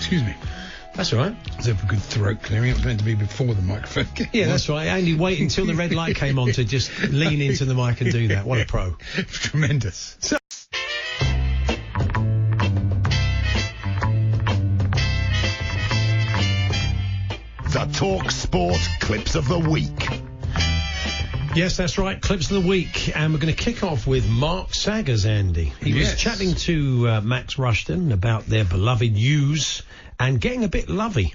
Excuse me. That's all right. It's a good throat clearing. It was meant to be before the microphone. Yeah, that's right. Only wait until the red light came on to just lean into the mic and do that. What a pro. Tremendous. So The talkSPORT Clips of the Week. Yes, that's right. Clips of the week. And we're going to kick off with Mark Saggers, Andy. He was chatting to Max Rushton about their beloved U's and getting a bit lovey.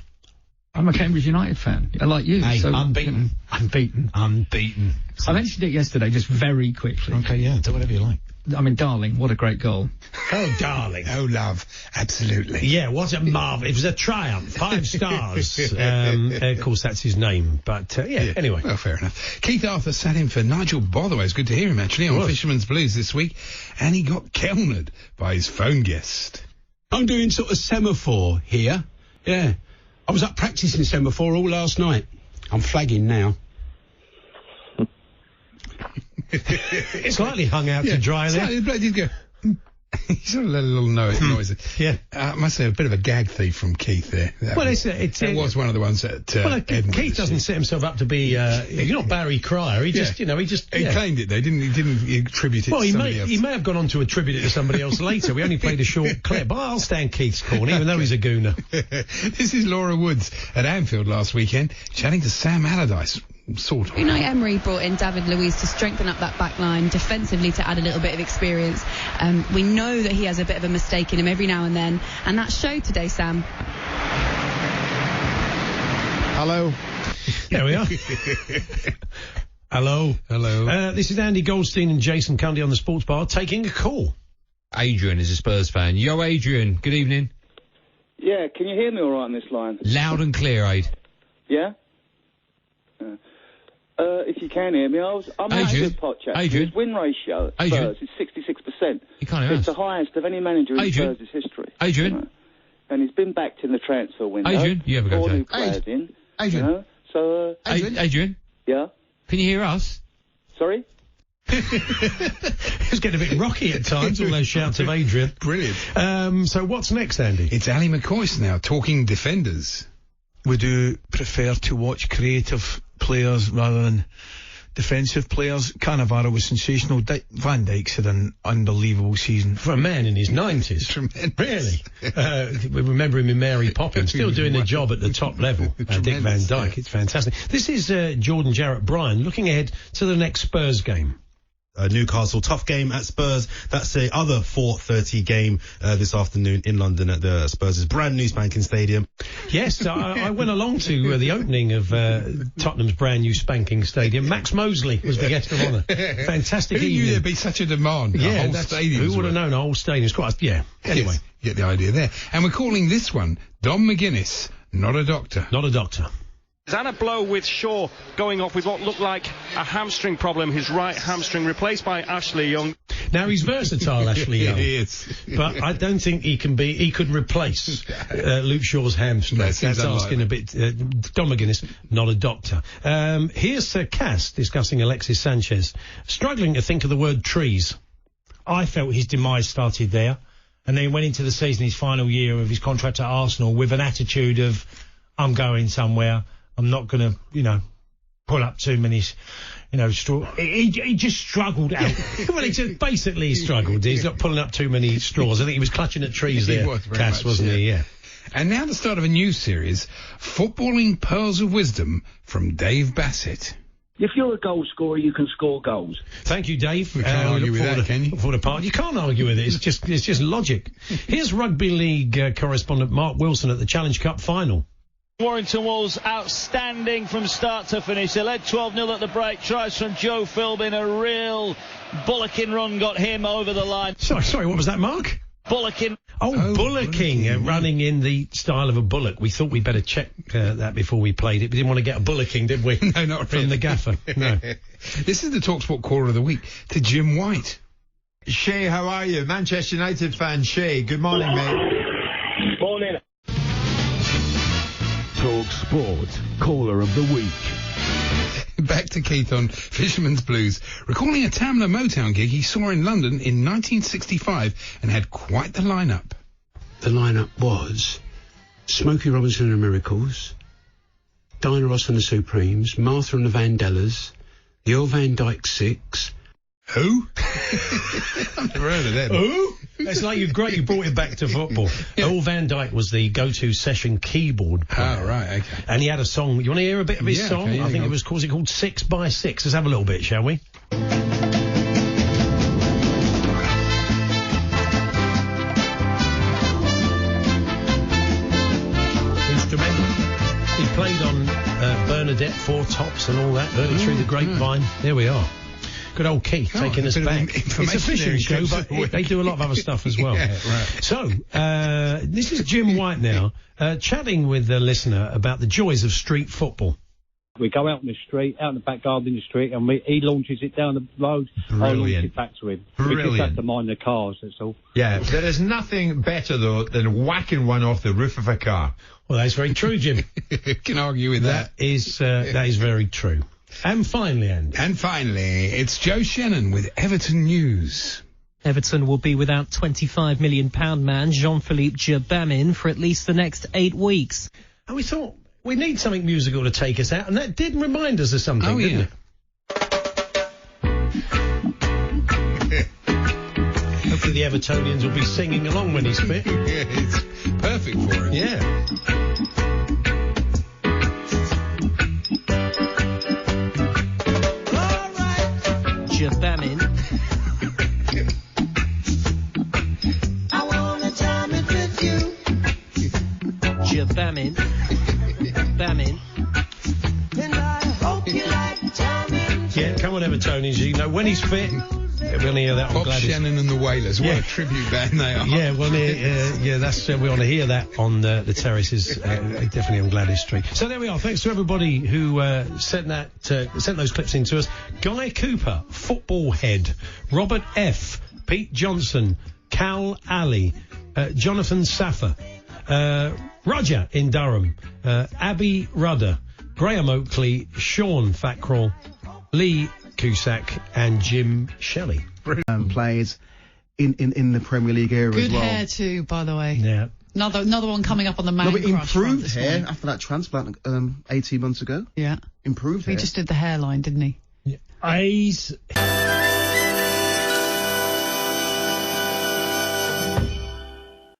I'm a Cambridge United fan. I like you. Hey, so, unbeaten. Unbeaten. So I mentioned it yesterday, just very quickly. Okay, yeah, do whatever you like. I mean, darling, what a great goal. Oh, darling. Oh, love. Absolutely. Yeah, what a marvel. It was a triumph. 5 stars. Of course, that's his name. But, yeah, anyway. Well, fair enough. Keith Arthur sat in for Nigel Botherway. It's good to hear him, actually, on Fisherman's Blues this week. And he got Kelnered by his phone guest. I'm doing sort of semaphore here. Yeah. I was up practising semaphore all last night. I'm flagging now. It's slightly hung out to dry there. Slightly, go. He sort of let a little noise. Yeah. I must say, a bit of a gag thief from Keith there. That was one of the ones that. Keith doesn't set himself up to be. He's not Barry Cryer. He just, he claimed it though, didn't he? Didn't attribute it to somebody else. He may have gone on to attribute it to somebody else later. We only played a short clip. But I'll stand Keith's corner, even though he's a gooner. This is Laura Woods at Anfield last weekend, chatting to Sam Allardyce. Sort of. Unai Emery brought in David Luiz to strengthen up that back line, defensively to add a little bit of experience. We know that he has a bit of a mistake in him every now and then, and that showed today, Sam. Hello. There we are. Hello. This is Andy Goldstein and Jason Cundy on the Sports Bar taking a call. Adrian is a Spurs fan. Yo, Adrian, good evening. Yeah, can you hear me all right on this line? Loud and clear, Aid. Yeah? If you can hear me, I'm Adrian, a pot chat. Adrian, His win ratio at Spurs is 66%. You can't hear It's the highest of any manager in Spurs' history. Adrian. You know? And he's been backed in the transfer window. Adrian, you have a go. 4 new players in. Adrian. You know? So, Adrian. Yeah? Can you hear us? Sorry? It's getting a bit rocky at times, all those shouts of Adrian. Brilliant. So what's next, Andy? It's Ali McCoist now, talking defenders. We do prefer to watch creative players rather than defensive players. Cannavaro was sensational. Van Dijk's had an unbelievable season. For a man in his 90s. Tremendous. Really. We remember him in Mary Poppins, still doing the job at the top level. Dick Van Dijk, It's fantastic. This is Jordan Jarrett Bryan looking ahead to the next Spurs game. Newcastle, tough game at Spurs. That's the other 4:30 game this afternoon in London at the Spurs' brand new spanking stadium. Yes, I went along to the opening of Tottenham's brand new spanking stadium. Max Mosley was the guest of honour. Fantastic Who evening. knew there'd be such a demand? Yeah, a whole stadium. Who would have known a whole stadium? It's quite, yeah. Anyway. Yes, you get the idea there. And we're calling this one Dom McGuinness, not a doctor. Not a doctor. Anna Blow with Shaw going off with what looked like a hamstring problem, his right hamstring, replaced by Ashley Young. Now, he's versatile, Ashley Young. He is. But I don't think he could replace Luke Shaw's hamstring. That's asking a bit. Dom McGuinness, not a doctor. Here's Cass discussing Alexis Sanchez, struggling to think of the word trees. I felt his demise started there, and then went into the season, his final year of his contract at Arsenal, with an attitude of, I'm going somewhere. I'm not going to, pull up too many, straws. He just struggled out. Well, he struggled. He's not pulling up too many straws. I think he was clutching at trees there, Cass, wasn't he? Yeah. And now the start of a new series, Footballing Pearls of Wisdom from Dave Bassett. If you're a goal scorer, you can score goals. Thank you, Dave. You can't argue with that, can you? You can't argue with it. It's just logic. Here's Rugby League correspondent Mark Wilson at the Challenge Cup final. Warrington Wolves outstanding from start to finish. They led 12-0 at the break. Tries from Joe Philbin. A real bullocking run got him over the line. Sorry, what was that, Mark? Bullocking. Bullocking, running in the style of a bullock. We thought we'd better check that before we played it. We didn't want to get a bullocking, did we? No, not from the gaffer. No. This is the TalkSPORT Caller of the Week to Jim White. Shay, how are you? Manchester United fan Shay. Good morning, mate. Morning. TalkSPORT Caller of the Week. Back to Keith on Fisherman's Blues, recalling a Tamla Motown gig he saw in London in 1965 and had quite the lineup. The lineup was Smokey Robinson and the Miracles, Diana Ross and the Supremes, Martha and the Vandellas, the Earl Van Dyke Six. Who? I've never heard of them. Who? It's like you brought it back to football. Yeah. Earl Van Dyke was the go-to session keyboard player. Oh, right, okay. And he had a song. You want to hear a bit of his song? Okay, I think it was called 6 by 6. Let's have a little bit, shall we? Instrumental. He played on Bernadette, Four Tops and all that early through the grapevine. There we are. Good old Keith taking us back. It's a fishing show, but they do a lot of other stuff as well. Yeah, right. So, this is Jim White now, chatting with the listener about the joys of street football. We go out in the street, out in the back garden in the street, and he launches it down the road. I launch it back to him. We just have to mind the cars, that's all. Yeah, there is nothing better, though, than whacking one off the roof of a car. Well, that's very true, Jim. Can argue with that. That is very true. And finally, Andy. And finally, it's Joe Shannon with Everton News. Everton will be without £25 million man Jean-Philippe Djebamin for at least the next 8 weeks. And we thought we need something musical to take us out, and that did remind us of something, didn't it? Hopefully the Evertonians will be singing along when he's fit. Yeah, it's perfect for him. Yeah. Djebamin. I wanna jam it with you. Djebamin. Bamin. And I hope you like jamming. Yeah, come on, Evertonians. You know, when he's fit, we're going to hear that on Bob Gladys. Shannon and the Wailers. What a tribute band they are. Yeah, well, that's we want to hear that on the terraces, definitely on Gladys Street. So there we are. Thanks to everybody who sent those clips in to us. Guy Cooper, Football Head, Robert F, Pete Johnson, Cal Alley, Jonathan Saffer, Roger in Durham, Abby Rudder, Graham Oakley, Sean Fackrell, Lee Cusack and Jim Shelley. Players in the Premier League era Good as well. hair too, by the way. Yeah. Another one coming up on the man No, but crush front improved this hair morning. after that transplant 18 months ago. Yeah. Improved hair. He just did the hairline, didn't he? A's.